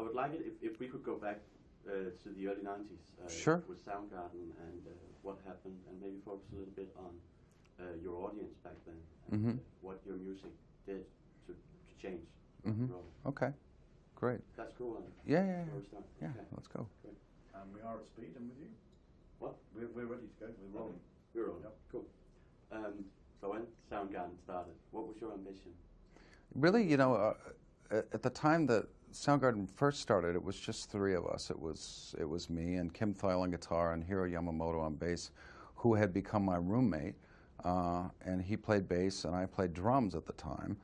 would like it if we could go back to the early 90s Sure. with Soundgarden and what happened, and maybe focus a little bit on your audience back then and what your music did to change. Okay, great. That's cool. Yeah, Okay. let's go. Great. We are at speed and with you. What? We're ready to go. We're rolling. We're rolling. Yep. Cool. So when Soundgarden started, what was your ambition? Really, you know, at the time that Soundgarden first started, it was just three of us. It was me and Kim Thile on guitar and Hiro Yamamoto on bass, who had become my roommate. And he played bass and I played drums at the time.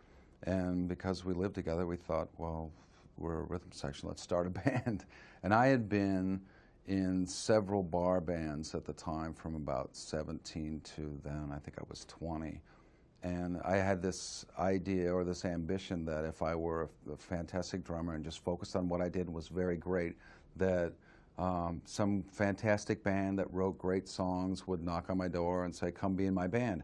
And because we lived together, we thought, well, we're a rhythm section, let's start a band. And I had been in several bar bands at the time, from about 17 to then I think I was 20. And I had this idea or this ambition that if I were a fantastic drummer and just focused on what I did and was very great, that some fantastic band that wrote great songs would knock on my door and say, come be in my band.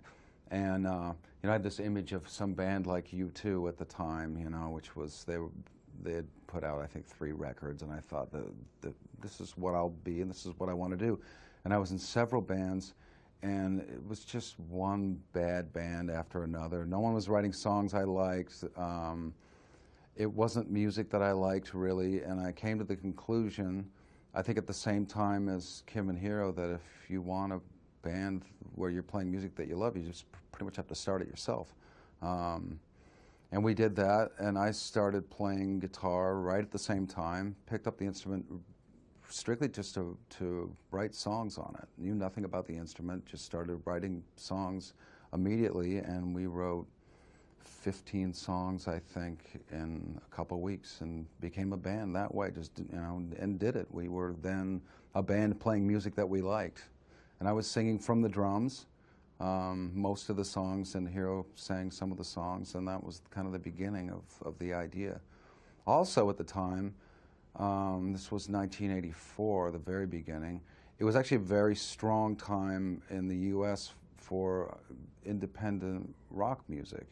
And you know, I had this image of some band like U2 at the time, you know, which was, they had put out, I think, 3 records, and I thought that this is what I'll be and this is what I want to do. And I was in several bands, and it was just one bad band after another. No one was writing songs I liked. It wasn't music that I liked, really, and I came to the conclusion, I think at the same time as Kim and Hiro, that if you want a band where you're playing music that you love, you just pretty much have to start it yourself. And we did that, and I started playing guitar right at the same time, picked up the instrument strictly just to write songs on it. Knew nothing about the instrument, just started writing songs immediately, and we wrote 15 songs, I think, in a couple weeks, and became a band that way, just, you know, and did it. We were then a band playing music that we liked. And I was singing from the drums, most of the songs, and Hiro sang some of the songs, and that was kind of the beginning of the idea. Also at the time, this was 1984, the very beginning, it was actually a very strong time in the US for independent rock music.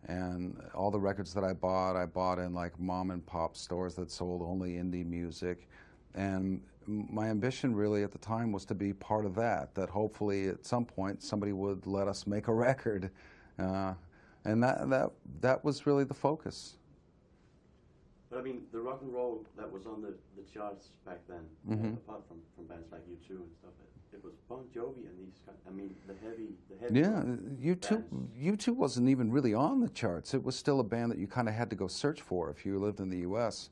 And all the records that I bought in like mom and pop stores that sold only indie music. And my ambition really at the time was to be part of that hopefully at some point somebody would let us make a record. And that was really the focus. But I mean, the rock and roll that was on the charts back then, apart from bands like U2 and stuff, it was Bon Jovi and these kind, I mean, the heavy yeah, U2 wasn't even really on the charts. It was still a band that you kind of had to go search for if you lived in the US.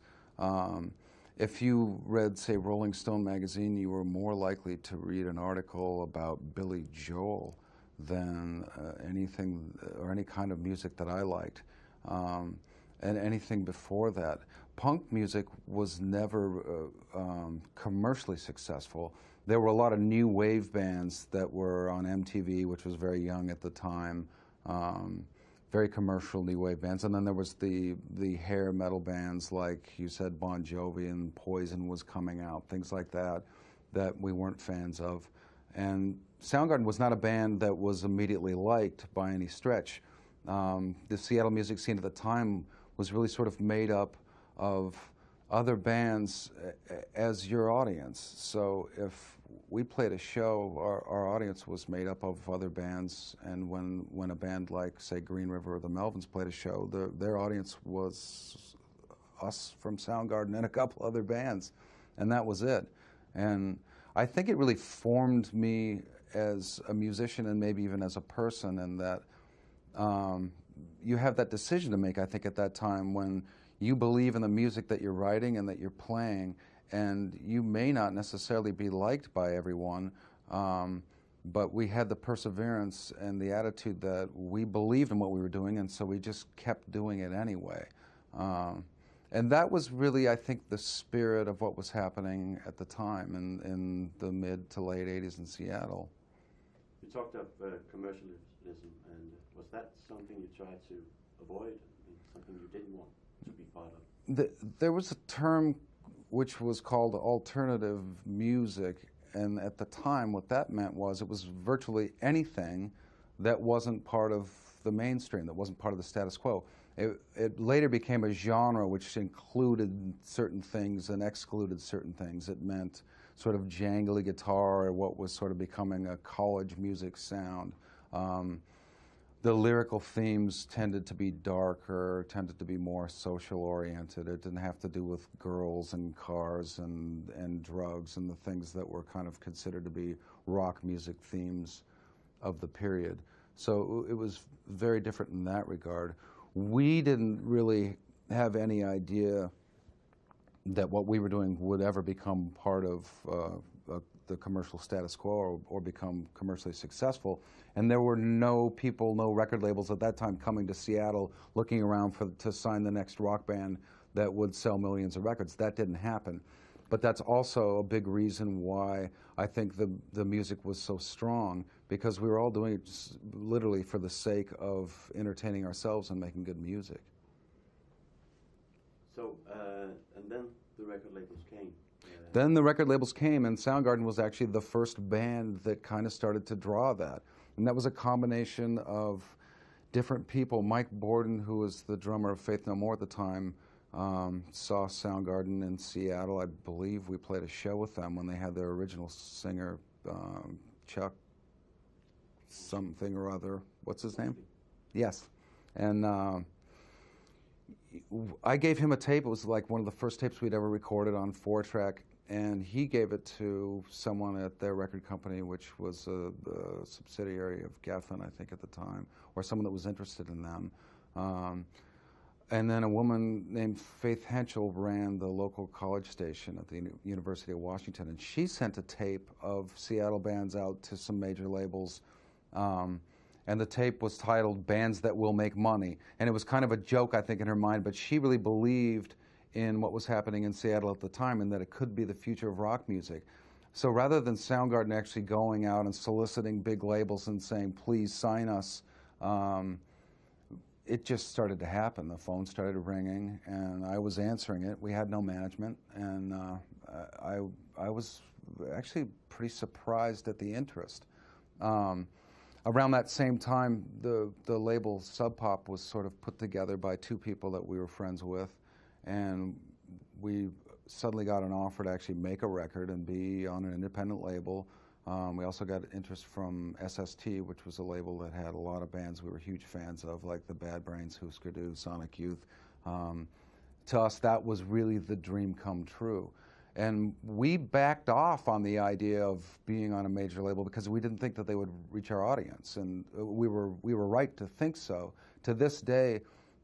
If you read, say, Rolling Stone magazine, you were more likely to read an article about Billy Joel than anything or any kind of music that I liked. And anything before that. Punk music was never commercially successful. There were a lot of new wave bands that were on MTV, which was very young at the time, very commercial new wave bands. And then there was the hair metal bands, like you said, Bon Jovi and Poison was coming out, things like that, that we weren't fans of. And Soundgarden was not a band that was immediately liked by any stretch. The Seattle music scene at the time was really sort of made up of other bands as your audience. So if we played a show, our audience was made up of other bands, and when a band like, say, Green River or the Melvins played a show, their audience was us from Soundgarden and a couple other bands, and that was it. And I think it really formed me as a musician and maybe even as a person, in that you have that decision to make, I think, at that time when you believe in the music that you're writing and that you're playing, and you may not necessarily be liked by everyone, but we had the perseverance and the attitude that we believed in what we were doing, and so we just kept doing it anyway. And that was really, I think, the spirit of what was happening at the time in the mid to late 80s in Seattle. You talked of commercialism, and was that something you tried to avoid, something you didn't want to be part of? There was a term which was called alternative music, and at the time what that meant was it was virtually anything that wasn't part of the mainstream, that wasn't part of the status quo. It later became a genre which included certain things and excluded certain things. It meant sort of jangly guitar, or what was sort of becoming a college music sound. The lyrical themes tended to be darker, tended to be more social oriented. It didn't have to do with girls and cars and drugs and the things that were kind of considered to be rock music themes of the period. So it was very different in that regard. We didn't really have any idea that what we were doing would ever become part of the commercial status quo or become commercially successful. And there were no people, no record labels at that time coming to Seattle looking around to sign the next rock band that would sell millions of records. That didn't happen. But that's also a big reason why I think the music was so strong, because we were all doing it just literally for the sake of entertaining ourselves and making good music. So, and then the record labels came. Then the record labels came, and Soundgarden was actually the first band that kind of started to draw that. And that was a combination of different people. Mike Borden, who was the drummer of Faith No More at the time, saw Soundgarden in Seattle. I believe we played a show with them when they had their original singer, Chuck something or other. What's his name? Yes. And I gave him a tape. It was like one of the first tapes we'd ever recorded on 4-track, and he gave it to someone at their record company, which was a subsidiary of Geffen, I think, at the time, or someone that was interested in them. And then a woman named Faith Henschel ran the local college station at the University of Washington, and she sent a tape of Seattle bands out to some major labels. And the tape was titled Bands That Will Make Money. And it was kind of a joke, I think, in her mind, but she really believed in what was happening in Seattle at the time and that it could be the future of rock music. So rather than Soundgarden actually going out and soliciting big labels and saying, please sign us, it just started to happen. The phone started ringing, and I was answering it. We had no management, and I was actually pretty surprised at the interest. Around that same time, the label Sub Pop was sort of put together by two people that we were friends with, and we suddenly got an offer to actually make a record and be on an independent label. We also got interest from SST, which was a label that had a lot of bands we were huge fans of, like the Bad Brains, Husker Du, Sonic Youth. To us, that was really the dream come true. And we backed off on the idea of being on a major label because we didn't think that they would reach our audience, and we were right to think so. To this day,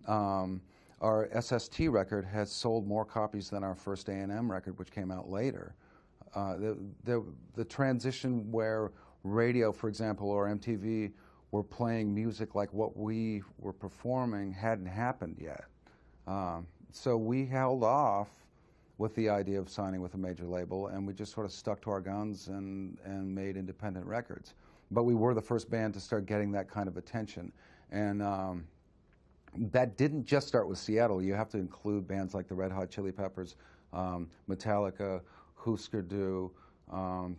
our SST record has sold more copies than our first A&M record, which came out later. The transition where radio, for example, or MTV were playing music like what we were performing hadn't happened yet. So we held off with the idea of signing with a major label, and we just sort of stuck to our guns and made independent records. But we were the first band to start getting that kind of attention. And that didn't just start with Seattle. You have to include bands like the Red Hot Chili Peppers, Metallica, Husker Du,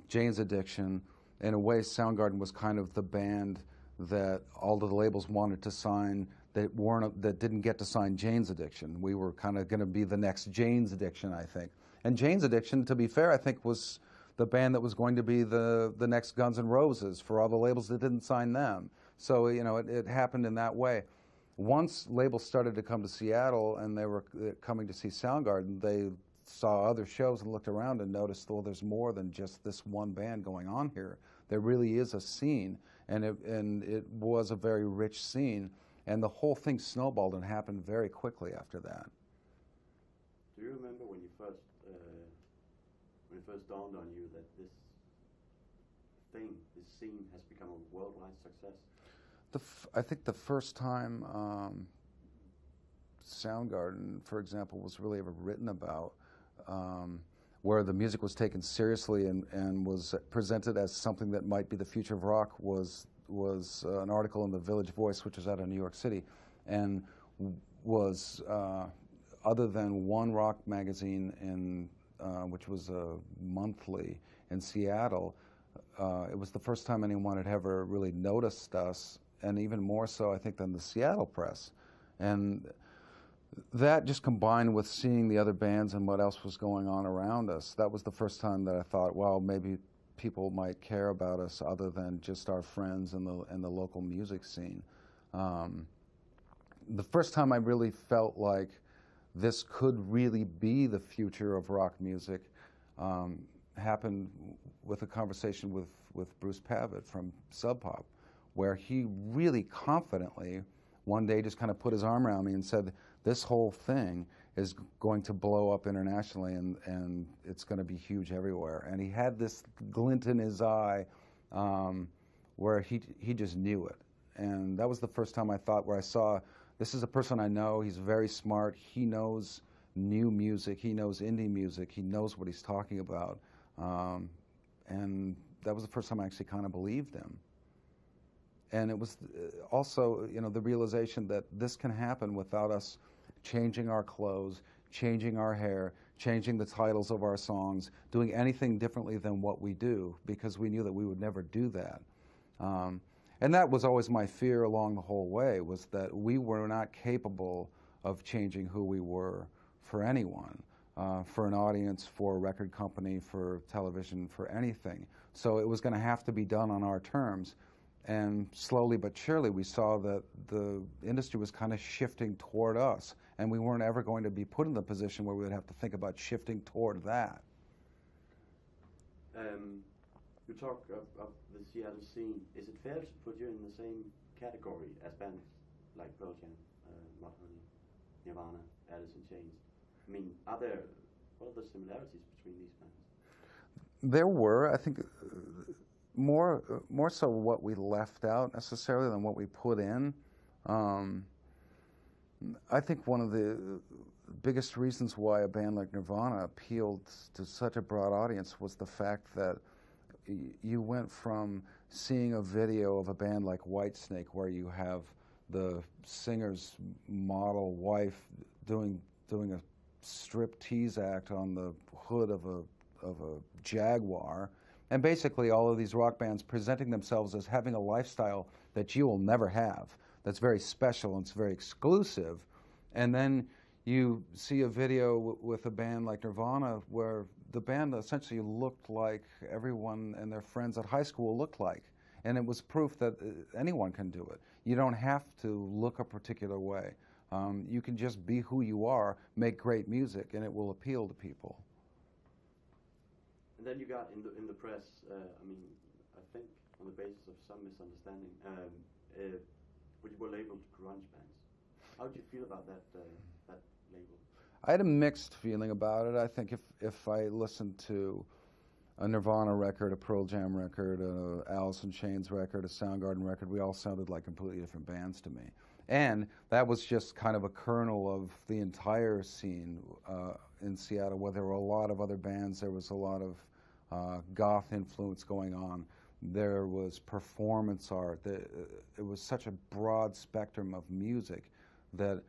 Jane's Addiction. In a way, Soundgarden was kind of the band that all of the labels wanted to sign that didn't get to sign Jane's Addiction. We were kind of going to be the next Jane's Addiction, I think. And Jane's Addiction, to be fair, I think was the band that was going to be the next Guns N' Roses for all the labels that didn't sign them. So, you know, it happened in that way. Once labels started to come to Seattle and they were coming to see Soundgarden, they saw other shows and looked around and noticed, well, there's more than just this one band going on here. There really is a scene, and it was a very rich scene. And the whole thing snowballed and happened very quickly after that. Do you remember when it first dawned on you that this scene has become a worldwide success? I think the first time Soundgarden, for example, was really ever written about, where the music was taken seriously and was presented as something that might be the future of rock, was an article in the Village Voice, which was out of New York City, and was, other than one rock magazine which was a monthly in Seattle, it was the first time anyone had ever really noticed us, and even more so, I think, than the Seattle press. And that just combined with seeing the other bands and what else was going on around us, that was the first time that I thought, well, maybe people might care about us other than just our friends and the local music scene. The first time I really felt like this could really be the future of rock music happened with a conversation with Bruce Pavitt from Sub Pop, where he really confidently one day just kind of put his arm around me and said, this whole thing is going to blow up internationally and it's going to be huge everywhere. And he had this glint in his eye where he just knew it. And that was the first time I thought, where I saw, this is a person I know, he's very smart, he knows new music, he knows indie music, he knows what he's talking about. And that was the first time I actually kind of believed him. And it was also, you know, the realization that this can happen without us changing our clothes, changing our hair, changing the titles of our songs, doing anything differently than what we do, because we knew that we would never do that. And that was always my fear along the whole way, was that we were not capable of changing who we were for anyone, for an audience, for a record company, for television, for anything. So it was going to have to be done on our terms. And slowly but surely we saw that the industry was kind of shifting toward us, and we weren't ever going to be put in the position where we would have to think about shifting toward that. You talk of the Seattle scene. Is it fair to put you in the same category as bands like Pearl Jam, Mudhoney, Nirvana, Alice in Chains? I mean, what are the similarities between these bands? There were, I think, more so what we left out necessarily than what we put in. I think one of the biggest reasons why a band like Nirvana appealed to such a broad audience was the fact that you went from seeing a video of a band like Whitesnake, where you have the singer's model wife doing a striptease act on the hood of a Jaguar, and basically all of these rock bands presenting themselves as having a lifestyle that you will never have, that's very special and it's very exclusive. And then you see a video with a band like Nirvana where the band essentially looked like everyone and their friends at high school looked like. And it was proof that anyone can do it. You don't have to look a particular way. You can just be who you are, make great music, and it will appeal to people. And then you got in the press, I mean, I think on the basis of some misunderstanding, you were labeled grunge bands. How did you feel about that label? I had a mixed feeling about it. I think if I listened to a Nirvana record, a Pearl Jam record, a Alice in Chains record, a Soundgarden record, we all sounded like completely different bands to me. And that was just kind of a kernel of the entire scene in Seattle, where there were a lot of other bands. There was a lot of goth influence going on. There was performance art. It was such a broad spectrum of music that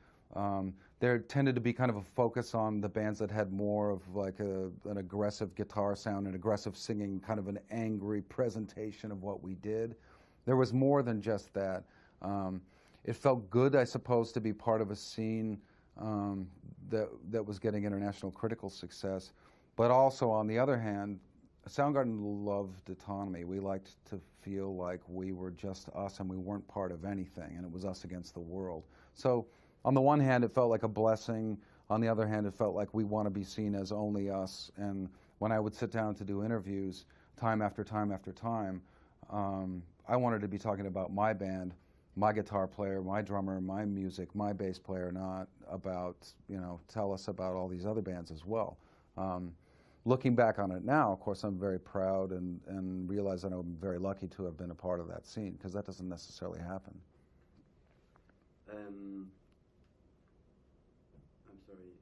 there tended to be kind of a focus on the bands that had more of like an aggressive guitar sound, an aggressive singing, kind of an angry presentation of what we did. There was more than just that. It felt good, I suppose, to be part of a scene that was getting international critical success. But also, on the other hand, Soundgarden loved autonomy. We liked to feel like we were just us and we weren't part of anything, and it was us against the world. So on the one hand, it felt like a blessing. On the other hand, it felt like we want to be seen as only us. And when I would sit down to do interviews time after time after time, I wanted to be talking about my band, my guitar player, my drummer, my music, my bass player, not about, tell us about all these other bands as well. Looking back on it now, of course, I'm very proud and realize that I'm very lucky to have been a part of that scene, because that doesn't necessarily happen. I'm sorry.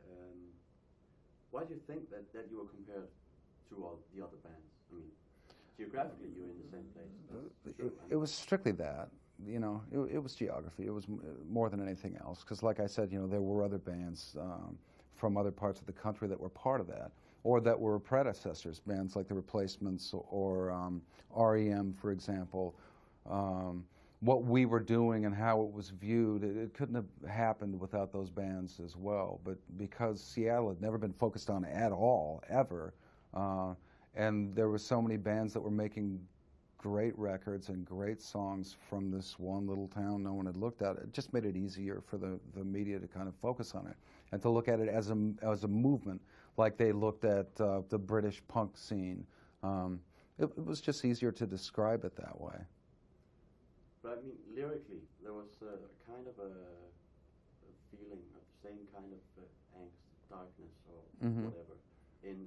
Why do you think that you were compared to all the other bands? I mean, geographically, you're in the same place. It was strictly that. It was geography. It was more than anything else. Because, like I said, there were other bands from other parts of the country that were part of that, or that were predecessors, bands like The Replacements or REM, for example, what we were doing and how it was viewed, it couldn't have happened without those bands as well. But because Seattle had never been focused on at all, ever, and there were so many bands that were making great records and great songs from this one little town no one had looked at, it just made it easier for the media to kind of focus on it and to look at it as a movement, like they looked at the British punk scene. It was just easier to describe it that way. But I mean, lyrically, there was kind of a feeling of the same kind of angst, darkness, or whatever in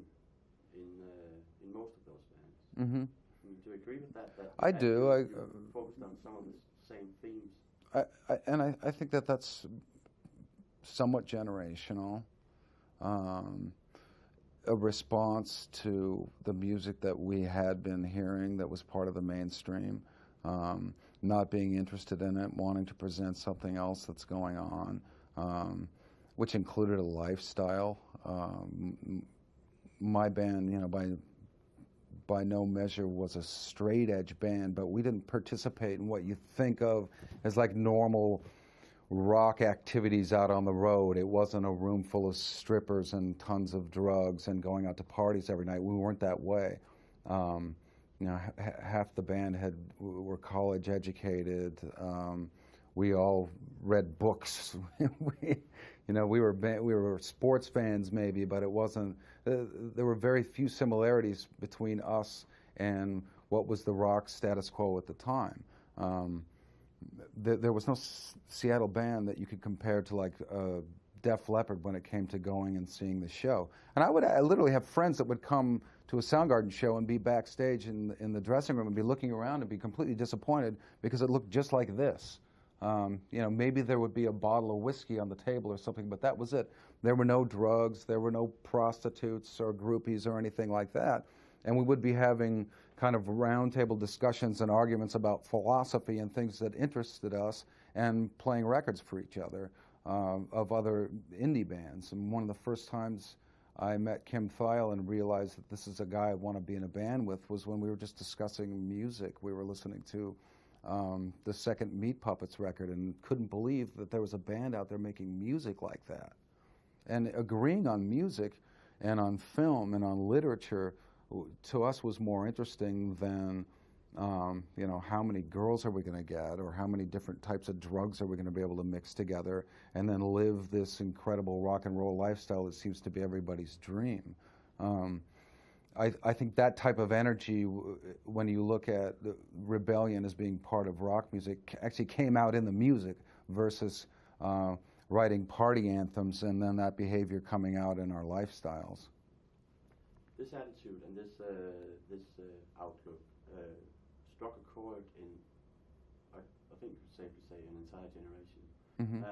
most of those bands. Mm-hmm. I mean, do you agree with that? I do. I focused on some of the same themes. I think that that's somewhat generational. A response to the music that we had been hearing that was part of the mainstream, not being interested in it, wanting to present something else that's going on, which included a lifestyle. My band, you know, by no measure was a straight edge band, but we didn't participate in what you think of as like normal rock activities out on the road. It wasn't a room full of strippers and tons of drugs and going out to parties every night. We weren't that way. You know, half the band were college educated. We all read books. We were sports fans maybe, but it wasn't. There were very few similarities between us and what was the rock status quo at the time. There was no Seattle band that you could compare to like Def Leppard when it came to going and seeing the show. And I literally have friends that would come to a Soundgarden show and be backstage in the dressing room and be looking around and be completely disappointed because it looked just like this. Maybe there would be a bottle of whiskey on the table or something, but that was it. There were no drugs, there were no prostitutes or groupies or anything like that. And we would be having kind of roundtable discussions and arguments about philosophy and things that interested us and playing records for each other of other indie bands. And one of the first times I met Kim Thile and realized that this is a guy I want to be in a band with was when we were just discussing music. We were listening to the second Meat Puppets record and couldn't believe that there was a band out there making music like that. And agreeing on music and on film and on literature to us was more interesting than how many girls are we going to get or how many different types of drugs are we going to be able to mix together and then live this incredible rock and roll lifestyle that seems to be everybody's dream. I think that type of energy, when you look at the rebellion as being part of rock music, actually came out in the music versus writing party anthems and then that behavior coming out in our lifestyles. This attitude and this outlook struck a chord in, I think it's safe to say, an entire generation. Mm-hmm.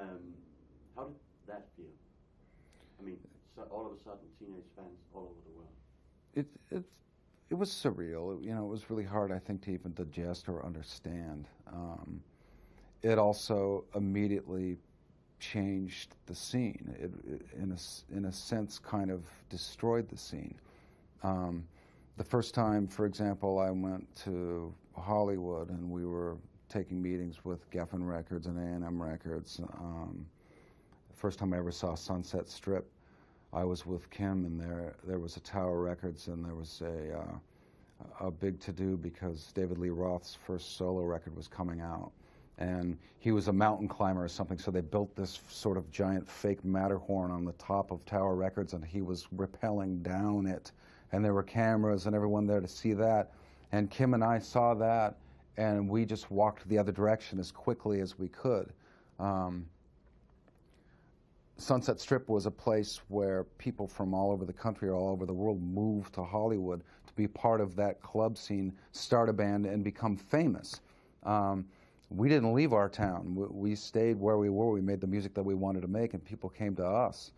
How did that feel? I mean, so all of a sudden, teenage fans all over the world. It was surreal. It was really hard, I think, to even digest or understand. It also immediately changed the scene. It in a sense, kind of destroyed the scene. The first time, for example, I went to Hollywood and we were taking meetings with Geffen Records and A&M Records. The first time I ever saw Sunset Strip, I was with Kim, and there was a Tower Records, and there was a big to-do because David Lee Roth's first solo record was coming out. And he was a mountain climber or something, so they built this sort of giant fake Matterhorn on the top of Tower Records, and he was rappelling down it. And there were cameras and everyone there to see that. And Kim and I saw that, and we just walked the other direction as quickly as we could. Sunset Strip was a place where people from all over the country or all over the world moved to Hollywood to be part of that club scene, start a band, and become famous. We didn't leave our town. We stayed where we were. We made the music that we wanted to make, and people came to us.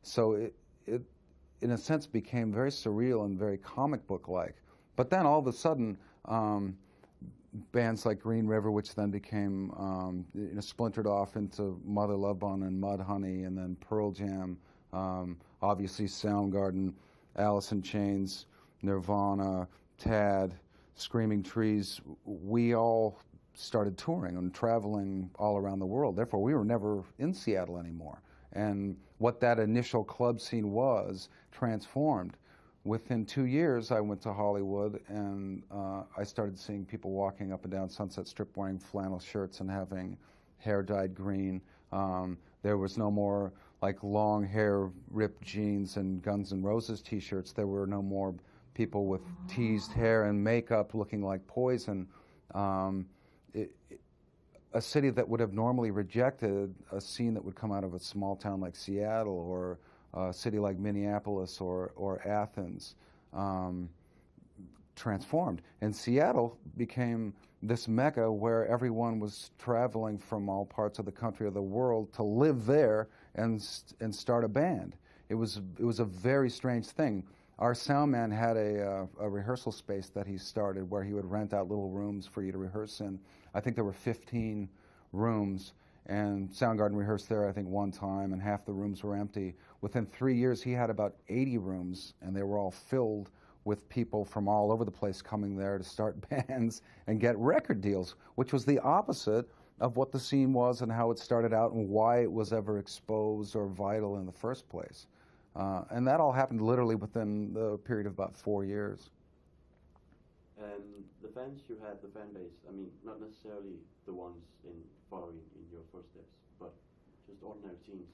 So it, in a sense, became very surreal and very comic book-like. But then all of a sudden, bands like Green River, which then became splintered off into Mother Love Bone and Mudhoney, and then Pearl Jam, obviously Soundgarden, Alice in Chains, Nirvana, Tad, Screaming Trees. We all started touring and traveling all around the world. Therefore, we were never in Seattle anymore. And what that initial club scene was transformed. Within 2 years, I went to Hollywood, and I started seeing people walking up and down Sunset Strip wearing flannel shirts and having hair dyed green. There was no more like long hair, ripped jeans and Guns N' Roses T-shirts. There were no more people with teased hair and makeup looking like Poison. A city that would have normally rejected a scene that would come out of a small town like Seattle or a city like Minneapolis or Athens transformed. And Seattle became this mecca where everyone was traveling from all parts of the country or the world to live there and start a band. It was a very strange thing. Our sound man had a rehearsal space that he started where he would rent out little rooms for you to rehearse in. I think there were 15 rooms, and Soundgarden rehearsed there, I think, one time, and half the rooms were empty. Within 3 years, he had about 80 rooms, and they were all filled with people from all over the place coming there to start bands and get record deals, which was the opposite of what the scene was and how it started out and why it was ever exposed or vital in the first place. And that all happened literally within the period of about 4 years. The fans you had, the fan base, I mean, not necessarily the ones following in your footsteps, but just ordinary teens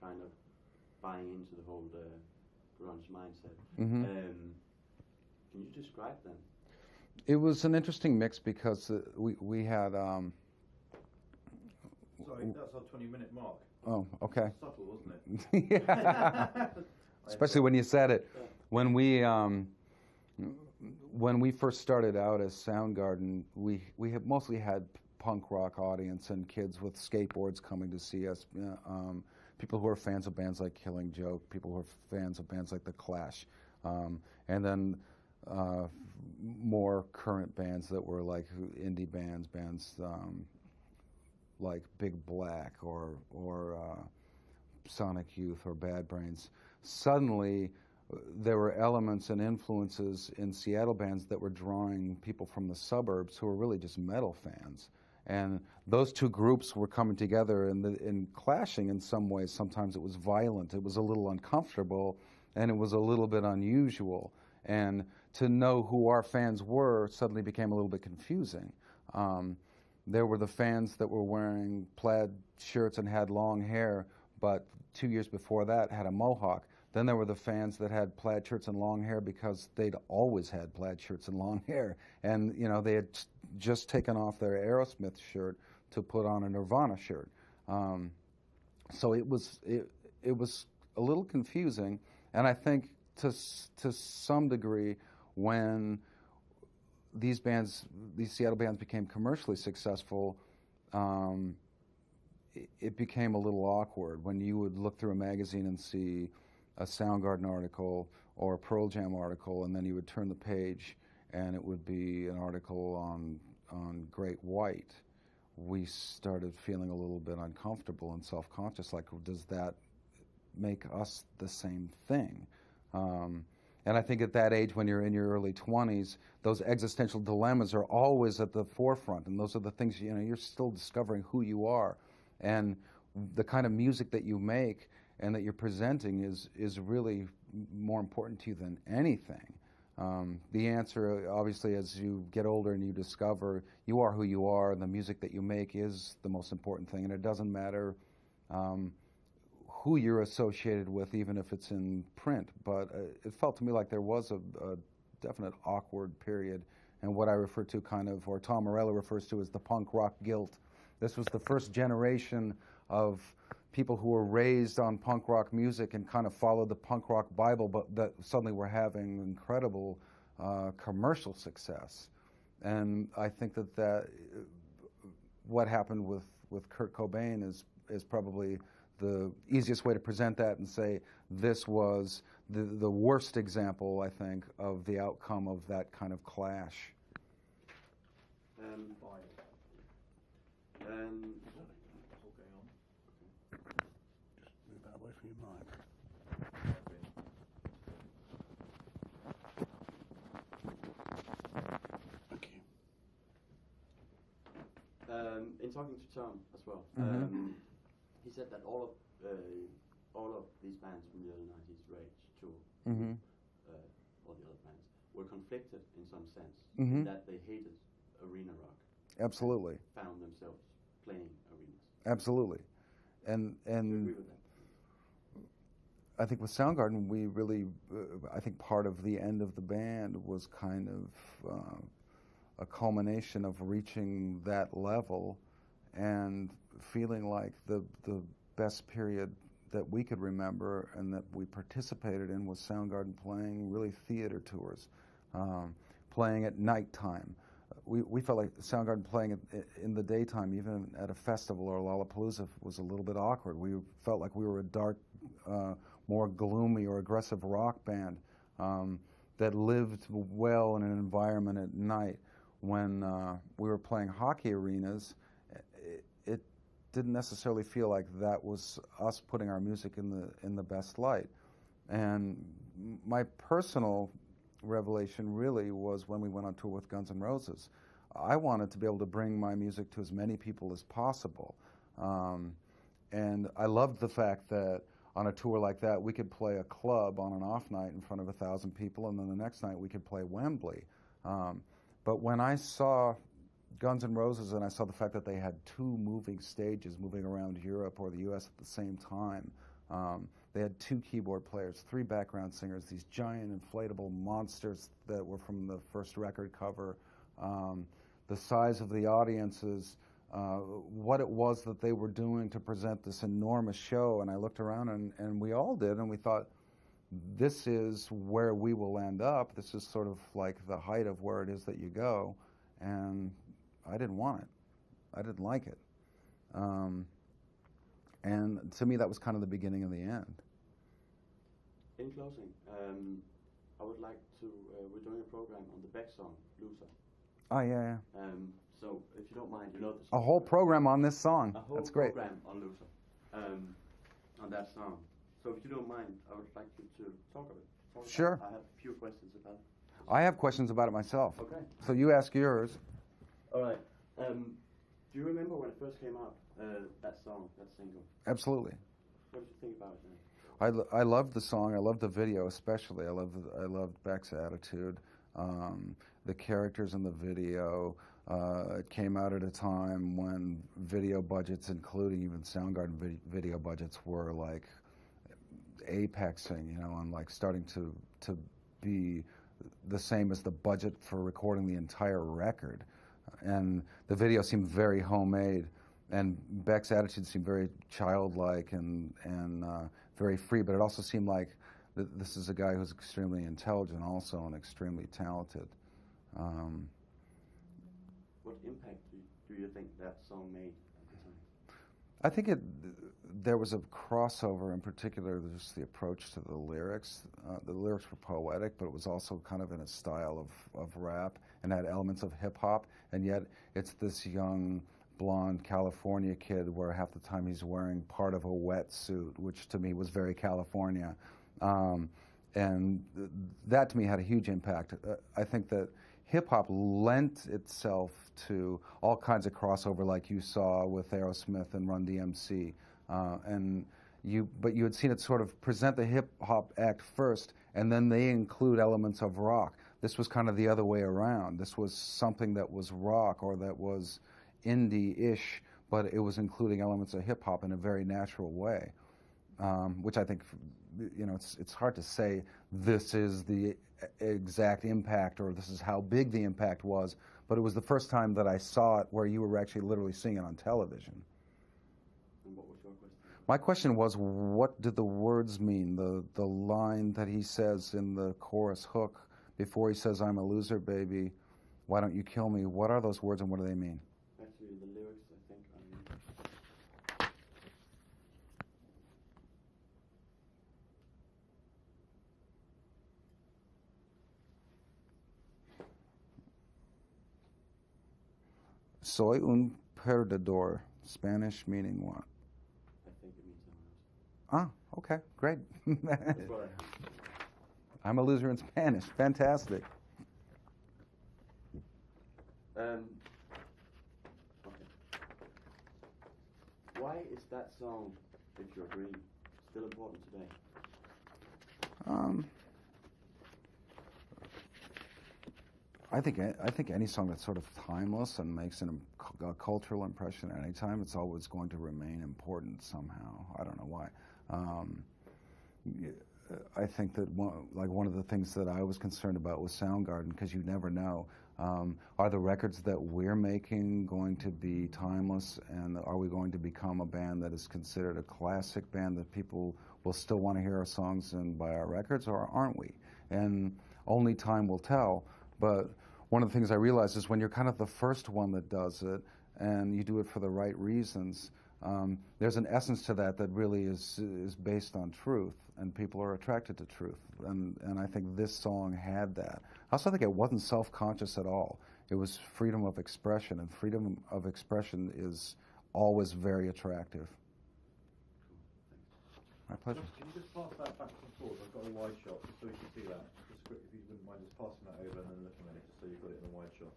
kind of buying into the whole grunge mindset. Can you describe them? It was an interesting mix because we had... Sorry, that's our 20-minute mark. Oh, okay. Subtle, wasn't it? Yeah. Especially when you said it. Yeah. When we first started out as Soundgarden, we had mostly had punk rock audience and kids with skateboards coming to see us. People who are fans of bands like Killing Joke, people who are fans of bands like The Clash, and then more current bands that were like indie bands like Big Black or Sonic Youth or Bad Brains. Suddenly, there were elements and influences in Seattle bands that were drawing people from the suburbs who were really just metal fans. And those two groups were coming together and clashing in some ways. Sometimes it was violent, it was a little uncomfortable, and it was a little bit unusual. And to know who our fans were suddenly became a little bit confusing. There were the fans that were wearing plaid shirts and had long hair, but 2 years before that had a mohawk. Then there were the fans that had plaid shirts and long hair because they'd always had plaid shirts and long hair. And, you know, they had just taken off their Aerosmith shirt to put on a Nirvana shirt. So it was a little confusing. And I think to some degree, when these Seattle bands became commercially successful, it became a little awkward when you would look through a magazine and see a Soundgarden article or a Pearl Jam article, and then you would turn the page and it would be an article on Great White. We started feeling a little bit uncomfortable and self-conscious, like, does that make us the same thing? And I think at that age, when you're in your early 20s, those existential dilemmas are always at the forefront, and those are the things, you know, you're still discovering who you are. And the kind of music that you make and that you're presenting is really more important to you than anything. The answer, obviously, as you get older and you discover you are who you are, and the music that you make is the most important thing, and it doesn't matter who you're associated with, even if it's in print. But it felt to me like there was a definite awkward period, and what I refer to or Tom Morello refers to as the punk rock guilt. This was the first generation of people who were raised on punk rock music and kind of followed the punk rock Bible, but that suddenly were having incredible commercial success. And I think that what happened with Kurt Cobain is probably the easiest way to present that and say this was the worst example, I think, of the outcome of that kind of clash. Move that away from your mic. Thank you. in talking to Tom as well, Mhm. he said that all of these bands from the early 90s, Rage, Tool, Mhm. all the other bands, were conflicted in some sense, Mhm. that they hated arena rock. Absolutely. Found themselves playing arenas. Absolutely. And Do you agree with that? I think with Soundgarden, we really, I think part of the end of the band was kind of a culmination of reaching that level and feeling like the best period that we could remember and that we participated in was Soundgarden playing really theater tours, playing at nighttime. We felt like Soundgarden playing in the daytime, even at a festival or Lollapalooza, was a little bit awkward. We felt like we were a dark, more gloomy or aggressive rock band that lived well in an environment at night. When we were playing hockey arenas, it didn't necessarily feel like that was us putting our music in the best light. And my personal revelation really was when we went on tour with Guns N' Roses. I wanted to be able to bring my music to as many people as possible. And I loved the fact that on a tour like that, we could play a club on an off night in front of 1,000 people, and then the next night we could play Wembley. But when I saw Guns N' Roses and I saw the fact that they had 2 moving stages moving around Europe or the U.S. at the same time, they had 2 keyboard players, 3 background singers, these giant inflatable monsters that were from the first record cover, the size of the audiences, what it was that they were doing to present this enormous show. And I looked around and we all did, and we thought, this is where we will end up. This is sort of like the height of where it is that you go. And I didn't want it. I didn't like it. And to me, that was kind of the beginning of the end. In closing, I would like to, we're doing a program on the Beck song, Loser. Oh, yeah, yeah. So if you don't mind, you know this. A whole program on this song. A whole That's great. program on Loser, on that song. So if you don't mind, I would like you to talk of it. Sure. I have a few questions about it. I have questions about it myself. Okay. So you ask yours. All right. Do you remember when it first came out, that song, that single? Absolutely. What did you think about it then? I loved the song. I loved the video especially. I loved Beck's attitude. The characters in the video. It came out at a time when video budgets, including even Soundgarden video budgets, were like apexing, and like starting to be the same as the budget for recording the entire record. And the video seemed very homemade, and Beck's attitude seemed very childlike and very free, but it also seemed like this is a guy who's extremely intelligent also and extremely talented. What impact do you think that song made at the time? I think there was a crossover, in particular, just the approach to the lyrics. The lyrics were poetic, but it was also kind of in a style of rap and had elements of hip-hop, and yet it's this young, blonde California kid where half the time he's wearing part of a wetsuit, which to me was very California. And that to me had a huge impact. I think that hip-hop lent itself to all kinds of crossover like you saw with Aerosmith and Run DMC. But you had seen it sort of present the hip-hop act first, and then they include elements of rock. This was kind of the other way around. This was something that was rock or that was indie-ish, but it was including elements of hip-hop in a very natural way, which I think, it's hard to say this is the exact impact or this is how big the impact was, but it was the first time that I saw it where you were actually literally seeing it on television. And what was your question? My question was, what did the words mean? The line that he says in the chorus hook before he says, "I'm a loser, baby, why don't you kill me?" What are those words and what do they mean? Actually, the lyrics, I think, Soy un perdedor, Spanish meaning what? I think it means someone else. Ah, okay, great. That's what I'm a loser in Spanish. Fantastic. Okay. Is that song, if you agree, still important today? I think any song that's sort of timeless and makes a cultural impression at any time, it's always going to remain important somehow. I don't know why. I think that one of the things that I was concerned about with Soundgarden, because you never know, are the records that we're making going to be timeless, and are we going to become a band that is considered a classic band that people will still want to hear our songs and buy our records, or aren't we? And only time will tell. But one of the things I realized is when you're kind of the first one that does it, and you do it for the right reasons, there's an essence to that really is based on truth, and people are attracted to truth. And I think this song had that. I also think it wasn't self-conscious at all. It was freedom of expression, and freedom of expression is always very attractive. My pleasure. Can you just pass that back and forth? I've got a wide shot, just so you can see that. Just if you wouldn't mind just passing that over and then looking at it, just so you've got it in a wide shot.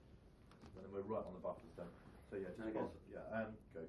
And then we're right on the buffers then. So yeah, just pass it. Yeah, and go.